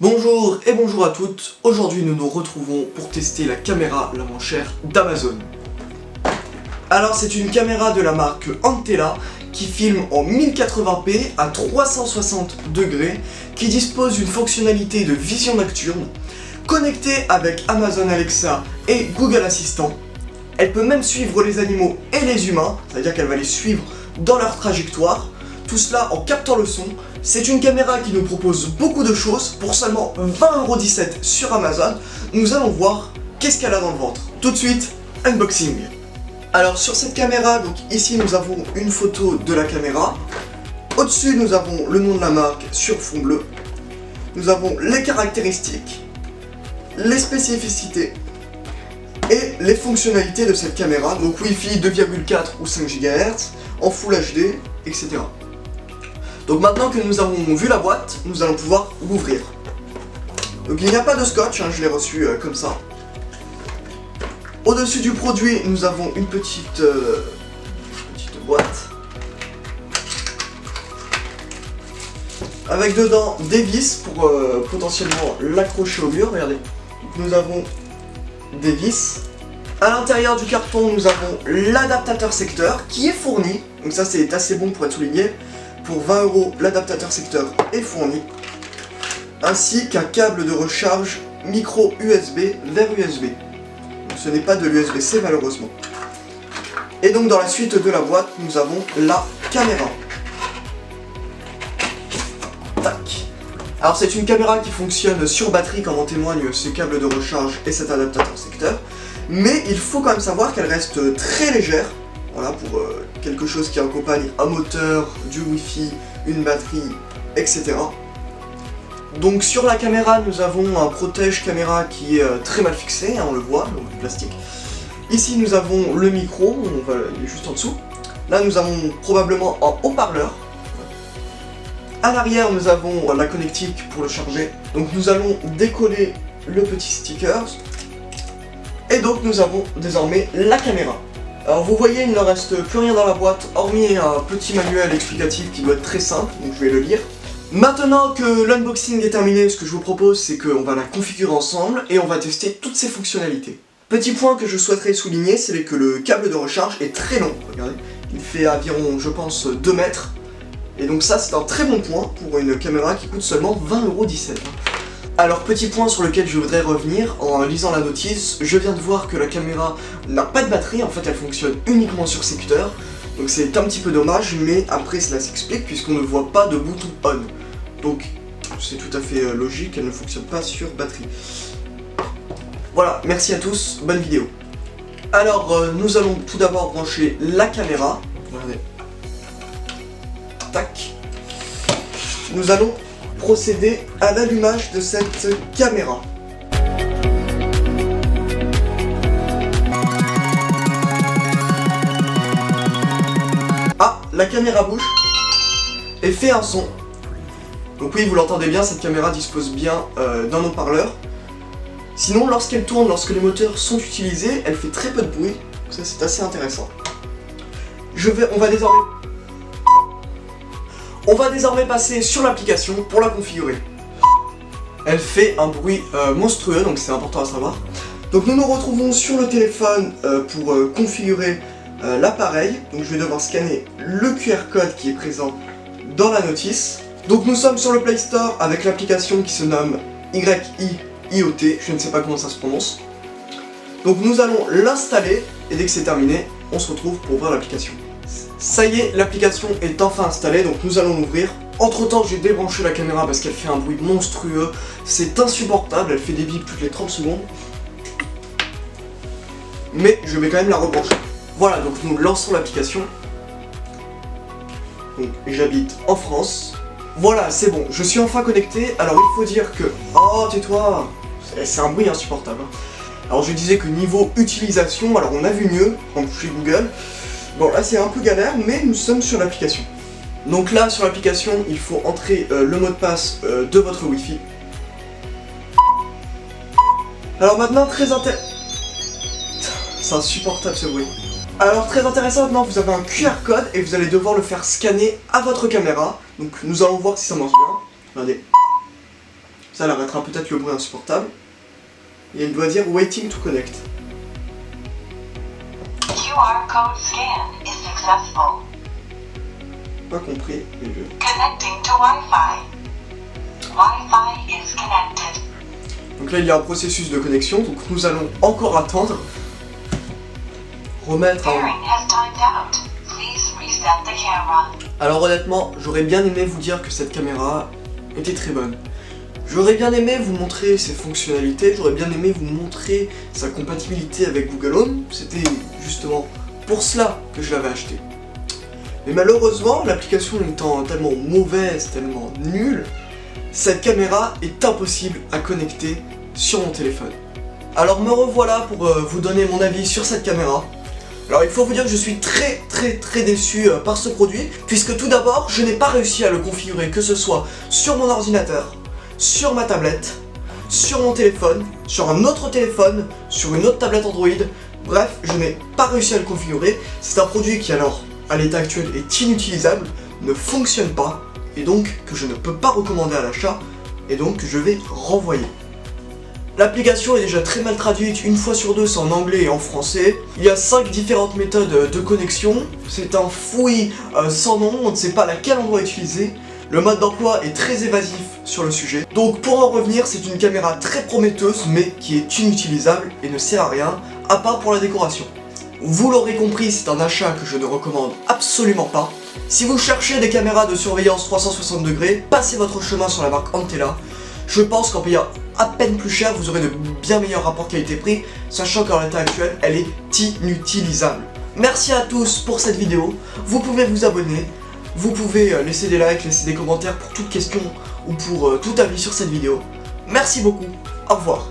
Bonjour et bonjour à toutes, aujourd'hui nous nous retrouvons pour tester la caméra la moins chère d'Amazon. Alors c'est une caméra de la marque Antella qui filme en 1080p à 360 degrés, qui dispose d'une fonctionnalité de vision nocturne, connectée avec Amazon Alexa et Google Assistant. Elle peut même suivre les animaux et les humains, c'est-à-dire qu'elle va les suivre dans leur trajectoire, tout cela en captant le son. C'est une caméra qui nous propose beaucoup de choses pour seulement 20,17€ sur Amazon. Nous allons voir qu'est-ce qu'elle a dans le ventre. Tout de suite, unboxing. Alors sur cette caméra, donc ici nous avons une photo de la caméra. Au-dessus nous avons le nom de la marque sur fond bleu. Nous avons les caractéristiques, les spécificités et les fonctionnalités de cette caméra. Donc Wi-Fi 2,4 ou 5 GHz, en Full HD, etc. Donc maintenant que nous avons vu la boîte, nous allons pouvoir l'ouvrir. Donc il n'y a pas de scotch, je l'ai reçu comme ça. Au-dessus du produit, nous avons une petite boîte. Avec dedans des vis pour potentiellement l'accrocher au mur, regardez. Donc, nous avons des vis. À l'intérieur du carton, nous avons l'adaptateur secteur qui est fourni. Donc ça c'est assez bon pour être souligné. Pour 20€, l'adaptateur secteur est fourni, ainsi qu'un câble de recharge micro USB vers USB. Donc ce n'est pas de l'USB-C malheureusement. Et donc dans la suite de la boîte, nous avons la caméra. Tac. Alors c'est une caméra qui fonctionne sur batterie, comme en témoignent ce câble de recharge et cet adaptateur secteur. Mais il faut quand même savoir qu'elle reste très légère. Voilà, pour quelque chose qui accompagne un moteur, du Wi-Fi, une batterie, etc. Donc sur la caméra, nous avons un protège caméra qui est très mal fixé, on le voit, donc du plastique. Ici nous avons le micro, il est juste en dessous. Là nous avons probablement un haut-parleur. À l'arrière nous avons la connectique pour le charger. Donc nous allons décoller le petit sticker. Et donc nous avons désormais la caméra. Alors vous voyez, il ne reste plus rien dans la boîte, hormis un petit manuel explicatif qui doit être très simple, donc je vais le lire. Maintenant que l'unboxing est terminé, ce que je vous propose, c'est qu'on va la configurer ensemble et on va tester toutes ses fonctionnalités. Petit point que je souhaiterais souligner, c'est que le câble de recharge est très long, regardez. Il fait environ, je pense, 2 mètres. Et donc ça, c'est un très bon point pour une caméra qui coûte seulement 20,17€. Alors petit point sur lequel je voudrais revenir, en lisant la notice, je viens de voir que la caméra n'a pas de batterie, en fait elle fonctionne uniquement sur secteur, donc c'est un petit peu dommage, mais après cela s'explique puisqu'on ne voit pas de bouton on, donc c'est tout à fait logique, elle ne fonctionne pas sur batterie. Voilà, merci à tous, bonne vidéo. Alors nous allons tout d'abord brancher la caméra, regardez, tac, nous allons procéder à l'allumage de cette caméra. Ah, la caméra bouge et fait un son. Donc oui, vous l'entendez bien, cette caméra dispose bien d'un haut-parleur. Sinon, lorsqu'elle tourne, lorsque les moteurs sont utilisés, elle fait très peu de bruit. Ça, c'est assez intéressant. On va désormais passer sur l'application pour la configurer. Elle fait un bruit monstrueux, donc c'est important à savoir. Donc nous nous retrouvons sur le téléphone pour configurer l'appareil. Donc je vais devoir scanner le QR code qui est présent dans la notice. Donc nous sommes sur le Play Store avec l'application qui se nomme YIIOT, je ne sais pas comment ça se prononce. Donc nous allons l'installer et dès que c'est terminé, on se retrouve pour ouvrir l'application. Ça y est, l'application est enfin installée, donc nous allons l'ouvrir. Entre temps, j'ai débranché la caméra parce qu'elle fait un bruit monstrueux. C'est insupportable, elle fait des bips toutes les 30 secondes. Mais je vais quand même la rebrancher. Voilà, donc nous lançons l'application. Donc j'habite en France. Voilà, c'est bon, je suis enfin connecté. Alors il faut dire que... Oh, tais-toi! C'est un bruit insupportable. Alors je disais que niveau utilisation, alors on a vu mieux, en chez Google. Bon là c'est un peu galère, mais nous sommes sur l'application. Donc là sur l'application, il faut entrer le mot de passe de votre Wi-Fi. Alors maintenant, c'est insupportable ce bruit. Alors très intéressant, maintenant vous avez un QR code et vous allez devoir le faire scanner à votre caméra. Donc nous allons voir si ça marche bien. Regardez. Ça arrêtera peut-être le bruit insupportable. Et elle doit dire Waiting to connect. QR code scan is successful. Pas compris, mais je... Connecting to Wi-Fi. Wi-Fi is connected. Donc là il y a un processus de connexion, donc nous allons encore attendre. Remettre un... Pairing has timed out. Please reset the camera. Alors honnêtement, j'aurais bien aimé vous dire que cette caméra était très bonne. J'aurais bien aimé vous montrer ses fonctionnalités, j'aurais bien aimé vous montrer sa compatibilité avec Google Home. C'était justement pour cela que je l'avais acheté. Mais malheureusement, l'application étant tellement mauvaise, tellement nulle, cette caméra est impossible à connecter sur mon téléphone. Alors me revoilà pour vous donner mon avis sur cette caméra. Alors il faut vous dire que je suis très déçu par ce produit, puisque tout d'abord, je n'ai pas réussi à le configurer, que ce soit sur mon ordinateur, sur ma tablette, sur mon téléphone, sur un autre téléphone, sur une autre tablette Android. Bref, je n'ai pas réussi à le configurer. C'est un produit qui alors, à l'état actuel, est inutilisable, ne fonctionne pas, et donc que je ne peux pas recommander à l'achat, et donc que je vais renvoyer. L'application est déjà très mal traduite, une fois sur deux c'est en anglais et en français. Il y a 5 différentes méthodes de connexion. C'est un fouillis sans nom, on ne sait pas laquelle on doit utiliser. Le mode d'emploi est très évasif sur le sujet. Donc pour en revenir, c'est une caméra très prometteuse mais qui est inutilisable et ne sert à rien, à part pour la décoration. Vous l'aurez compris, c'est un achat que je ne recommande absolument pas. Si vous cherchez des caméras de surveillance 360 degrés, passez votre chemin sur la marque Antella. Je pense qu'en payant à peine plus cher, vous aurez de bien meilleurs rapports qualité-prix, sachant qu'en l'état actuel, elle est inutilisable. Merci à tous pour cette vidéo, vous pouvez vous abonner, vous pouvez laisser des likes, laisser des commentaires pour toute question ou pour tout avis sur cette vidéo. Merci beaucoup, au revoir.